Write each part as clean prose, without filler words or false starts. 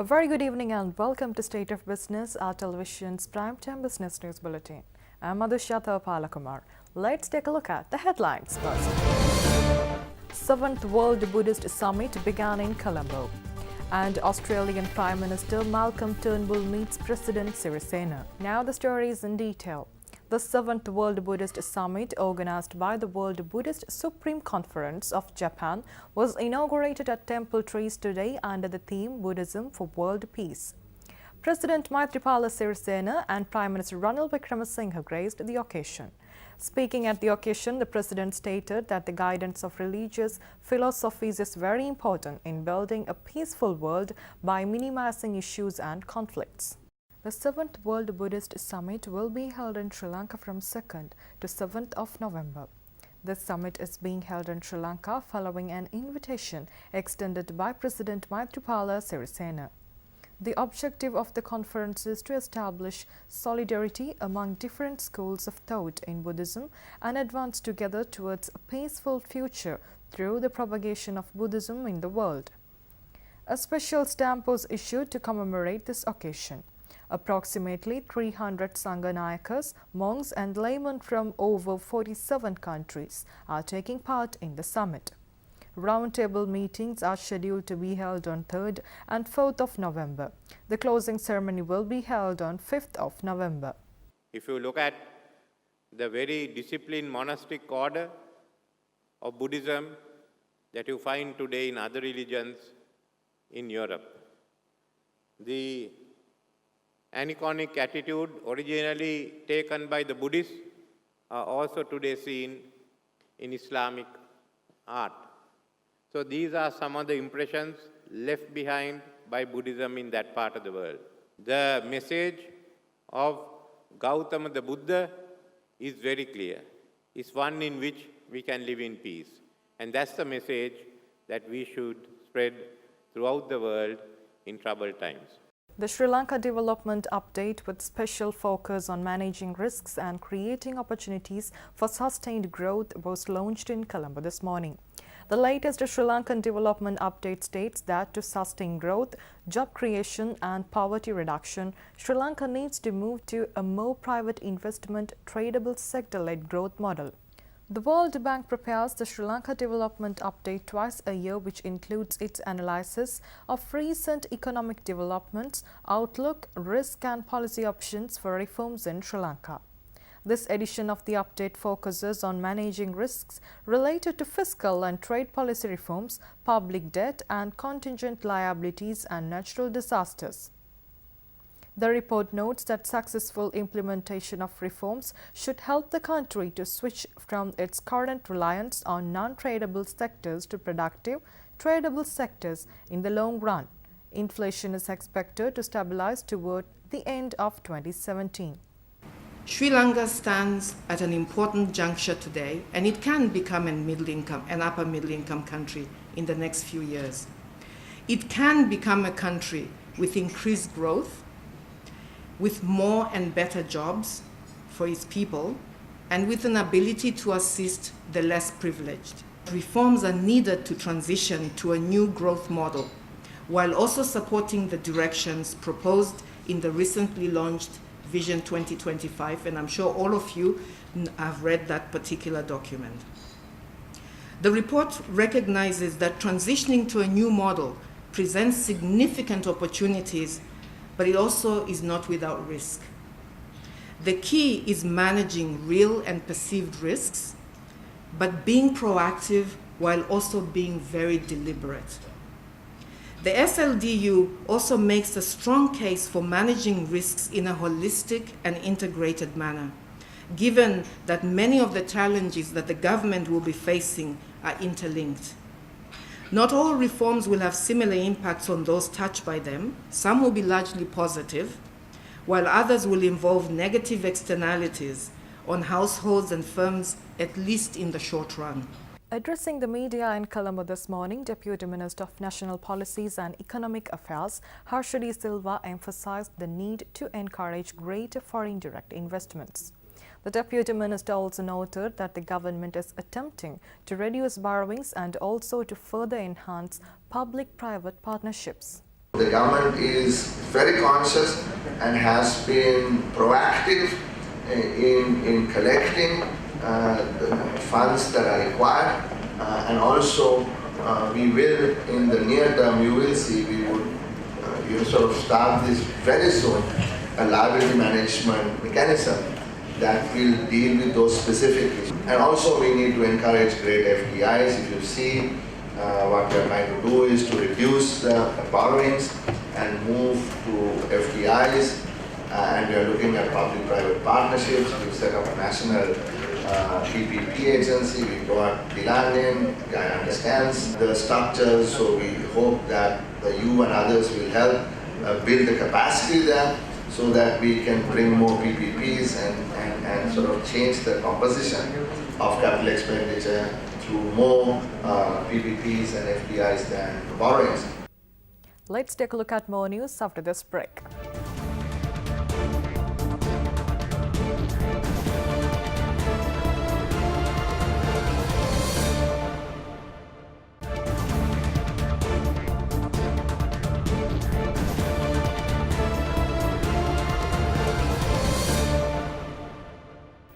A very good evening and welcome to State of Business, our television's primetime business news bulletin. I'm Madhusha Palakumar. Let's take a look at the headlines first. 7th World Buddhist Summit began in Colombo, and Australian Prime Minister Malcolm Turnbull meets President Sirisena. Now the stories in detail. The 7th World Buddhist Summit, organized by the World Buddhist Supreme Conference of Japan, was inaugurated at Temple Trees today under the theme Buddhism for World Peace. President Maithripala Sirisena and Prime Minister Ranil Wickremesinghe graced the occasion. Speaking at the occasion, the President stated that the guidance of religious philosophies is very important in building a peaceful world by minimizing issues and conflicts. The 7th World Buddhist Summit will be held in Sri Lanka from 2nd to 7th of November. This summit is being held in Sri Lanka following an invitation extended by President Maithripala Sirisena. The objective of the conference is to establish solidarity among different schools of thought in Buddhism and advance together towards a peaceful future through the propagation of Buddhism in the world. A special stamp was issued to commemorate this occasion. Approximately 300 Sangha Nayakas, monks and laymen from over 47 countries are taking part in the summit. Roundtable meetings are scheduled to be held on 3rd and 4th of November. The closing ceremony will be held on 5th of November. If you look at the very disciplined monastic order of Buddhism that you find today in other religions in Europe, the aniconic attitude originally taken by the Buddhists are also today seen in Islamic art. So these are some of the impressions left behind by Buddhism in that part of the world. The message of Gautama the Buddha is very clear. It's one in which we can live in peace. And that's the message that we should spread throughout the world in troubled times. The Sri Lanka Development Update, with special focus on managing risks and creating opportunities for sustained growth, was launched in Colombo this morning. The latest Sri Lankan Development Update states that to sustain growth, job creation and poverty reduction, Sri Lanka needs to move to a more private investment, tradable sector-led growth model. The World Bank prepares the Sri Lanka Development Update twice a year, which includes its analysis of recent economic developments, outlook, risk and policy options for reforms in Sri Lanka. This edition of the update focuses on managing risks related to fiscal and trade policy reforms, public debt and contingent liabilities and natural disasters. The report notes that successful implementation of reforms should help the country to switch from its current reliance on non-tradable sectors to productive, tradable sectors in the long run. Inflation is expected to stabilize toward the end of 2017. Sri Lanka stands at an important juncture today, and it can become an upper middle income country in the next few years. It can become a country with increased growth, with more and better jobs for its people, and with an ability to assist the less privileged. Reforms are needed to transition to a new growth model, while also supporting the directions proposed in the recently launched Vision 2025, and I'm sure all of you have read that particular document. The report recognizes that transitioning to a new model presents significant opportunities, but it also is not without risk. The key is managing real and perceived risks, but being proactive while also being very deliberate. The SLDU also makes a strong case for managing risks in a holistic and integrated manner, given that many of the challenges that the government will be facing are interlinked. Not all reforms will have similar impacts on those touched by them. Some will be largely positive, while others will involve negative externalities on households and firms, at least in the short run. Addressing the media in Colombo this morning, Deputy Minister of National Policies and Economic Affairs, Harshadi Silva, emphasized the need to encourage greater foreign direct investments. The Deputy Minister also noted that the government is attempting to reduce borrowings and also to further enhance public-private partnerships. The government is very conscious and has been proactive in collecting the funds that are required, and also we will, in the near term, you will see, we would sort of start this very soon, a liability management mechanism that will deal with those specific issues. And also we need to encourage great FDIs. If you see, what we are trying to do is to reduce the borrowings and move to FDIs, and we are looking at public-private partnerships. We've set up a national PPP agency. We brought Dilan in, guy understands the structures, so we hope that you and others will help build the capacity there so that we can bring more PPPs and sort of change the composition of capital expenditure through more PPPs and FDIs than borrowings. Let's take a look at more news after this break.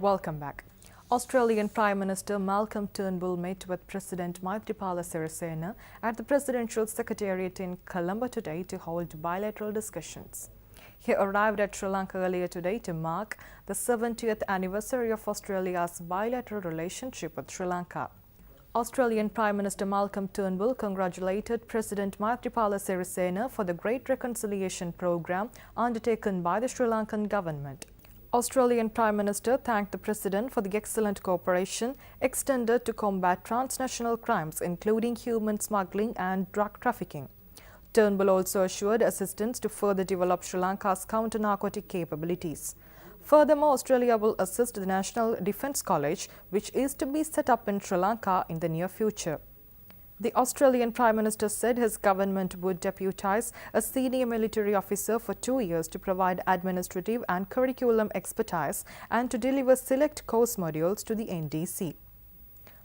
Welcome back. Australian Prime Minister Malcolm Turnbull met with President Maithripala Sirisena at the Presidential Secretariat in Colombo today to hold bilateral discussions. He arrived at Sri Lanka earlier today to mark the 70th anniversary of Australia's bilateral relationship with Sri Lanka. Australian Prime Minister Malcolm Turnbull congratulated President Maithripala Sirisena for the Great Reconciliation Programme undertaken by the Sri Lankan government. Australian Prime Minister thanked the President for the excellent cooperation extended to combat transnational crimes including human smuggling and drug trafficking. Turnbull also assured assistance to further develop Sri Lanka's counter-narcotic capabilities. Furthermore, Australia will assist the National Defence College, which is to be set up in Sri Lanka in the near future. The Australian Prime Minister said his government would deputise a senior military officer for 2 years to provide administrative and curriculum expertise and to deliver select course modules to the NDC.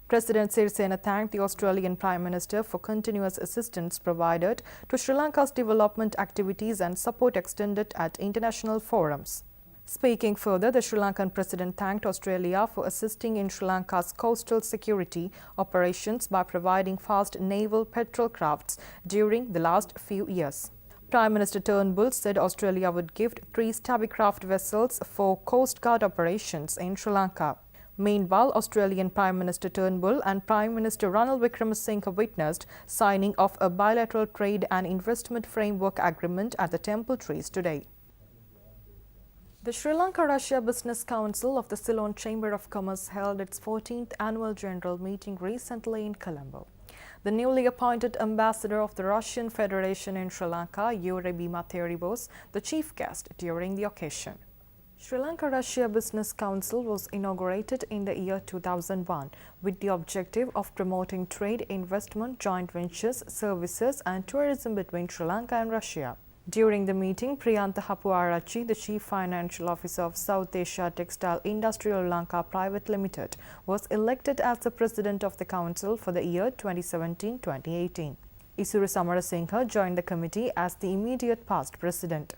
President Sirisena thanked the Australian Prime Minister for continuous assistance provided to Sri Lanka's development activities and support extended at international forums. Speaking further, the Sri Lankan President thanked Australia for assisting in Sri Lanka's coastal security operations by providing fast naval patrol crafts during the last few years. Prime Minister Turnbull said Australia would gift 3 Stabicraft vessels for Coast Guard operations in Sri Lanka. Meanwhile, Australian Prime Minister Turnbull and Prime Minister Ranil Wickremesinghe witnessed signing of a bilateral trade and investment framework agreement at the Temple Trees today. The Sri Lanka-Russia Business Council of the Ceylon Chamber of Commerce held its 14th annual general meeting recently in Colombo. The newly appointed ambassador of the Russian Federation in Sri Lanka, Yuri Bimateri, was the chief guest during the occasion. Sri Lanka-Russia Business Council was inaugurated in the year 2001 with the objective of promoting trade, investment, joint ventures, services and tourism between Sri Lanka and Russia. During the meeting, Priyantha Hapuarachi, the Chief Financial Officer of South Asia Textile Industry Lanka Private Limited, was elected as the President of the Council for the year 2017-2018. Isuru Samarasinghe joined the committee as the immediate past President.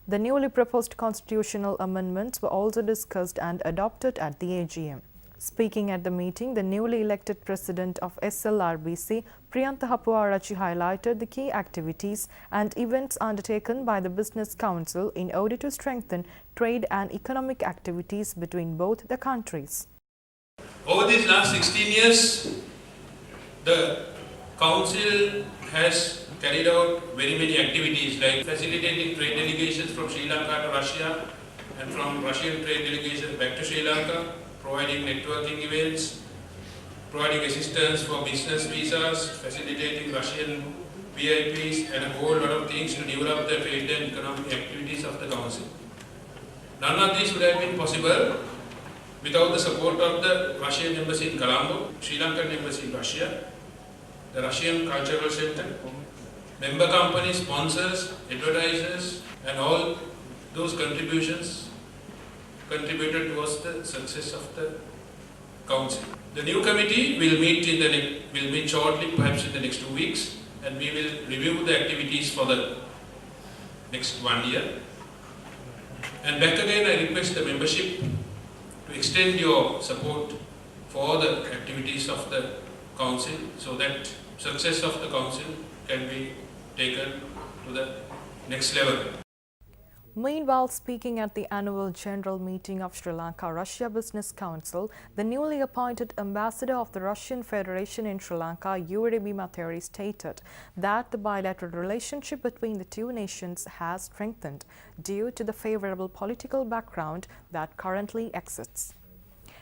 The newly proposed constitutional amendments were also discussed and adopted at the AGM. Speaking at the meeting, the newly elected President of SLRBC, Priyantha Hapuarachi, highlighted the key activities and events undertaken by the Business Council in order to strengthen trade and economic activities between both the countries. Over these last 16 years, the Council has carried out very many activities like facilitating trade delegations from Sri Lanka to Russia and from Russian trade delegations back to Sri Lanka, providing networking events, providing assistance for business visas, facilitating Russian VIPs, and a whole lot of things to develop the trade and economic activities of the Council. None of this would have been possible without the support of the Russian Embassy in Colombo, Sri Lankan Embassy in Russia, the Russian Cultural Center, member companies, sponsors, advertisers, and all those contributions contributed towards the success of the Council. The new committee will meet shortly, perhaps in the next 2 weeks, and we will review the activities for the next 1 year. And back again, I request the membership to extend your support for the activities of the Council so that success of the Council can be taken to the next level. Meanwhile, speaking at the annual general meeting of Sri Lanka-Russia Business Council, the newly appointed ambassador of the Russian Federation in Sri Lanka, Yuri Bimateri, stated that the bilateral relationship between the two nations has strengthened due to the favorable political background that currently exists.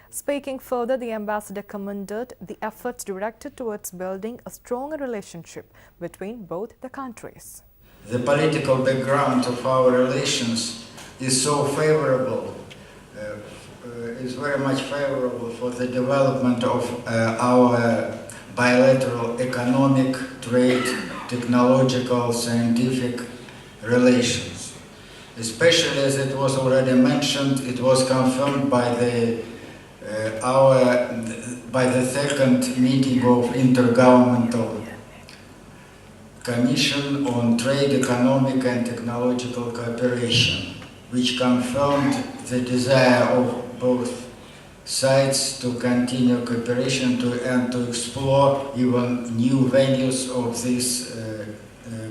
Speaking further, the ambassador commended the efforts directed towards building a stronger relationship between both the countries. The political background of our relations is so favorable, is very much favorable for the development of our bilateral economic, trade, technological, scientific relations. Especially, as it was already mentioned, it was confirmed by the second meeting of Intergovernmental Commission on Trade, Economic and Technological Cooperation, which confirmed the desire of both sides to continue cooperation and to explore even new venues of this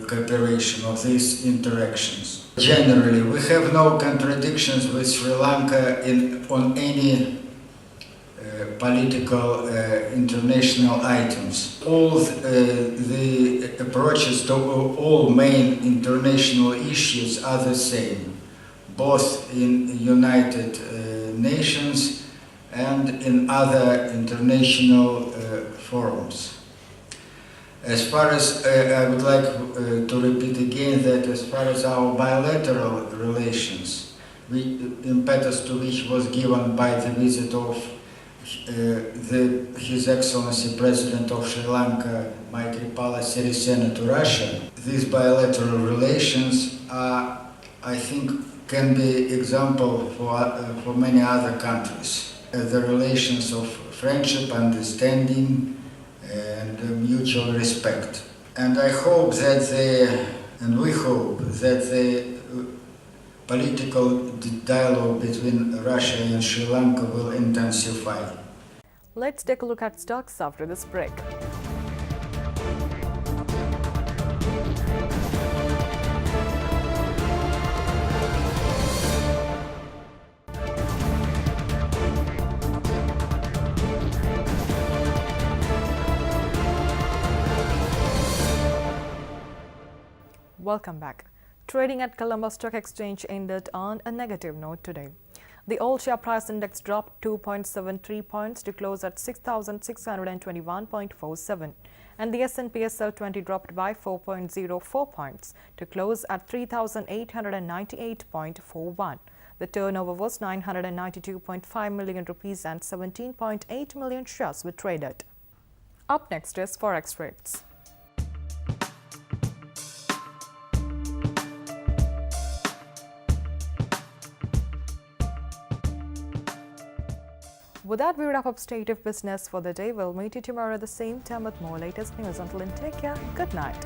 cooperation, of these interactions. Generally, we have no contradictions with Sri Lanka on any political international items. All the approaches to all main international issues are the same, both in United Nations and in other international forums. As far as, I would like to repeat again that as far as our bilateral relations, impetus to which was given by the visit of His Excellency President of Sri Lanka, Maithripala Sirisena, to Russia, these bilateral relations are, I think, can be example for many other countries. The relations of friendship, understanding, and mutual respect. And I hope that we hope that the political dialogue between Russia and Sri Lanka will intensify. Let's take a look at stocks after this break. Welcome back. Trading at Colombo Stock Exchange ended on a negative note today. The all-share price index dropped 2.73 points to close at 6,621.47, and the S&P SL 20 dropped by 4.04 points to close at 3,898.41. The turnover was 992.5 million rupees and 17.8 million shares were traded. Up next is Forex rates. With that, we wrap up State of Business for the day. We'll meet you tomorrow at the same time with more latest news. Until then, take care. Good night.